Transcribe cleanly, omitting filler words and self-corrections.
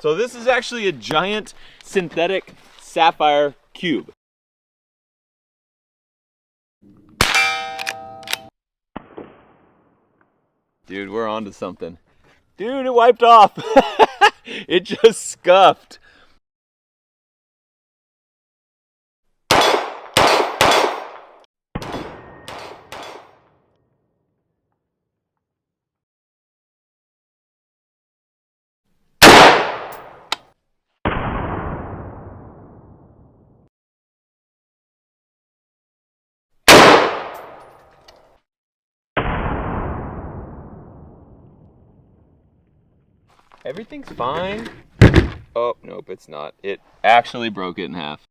So this is actually a giant synthetic sapphire cube. Dude, we're onto something. Dude, it wiped off. It just scuffed. Everything's fine. Oh, nope, it's not. It actually broke it in half.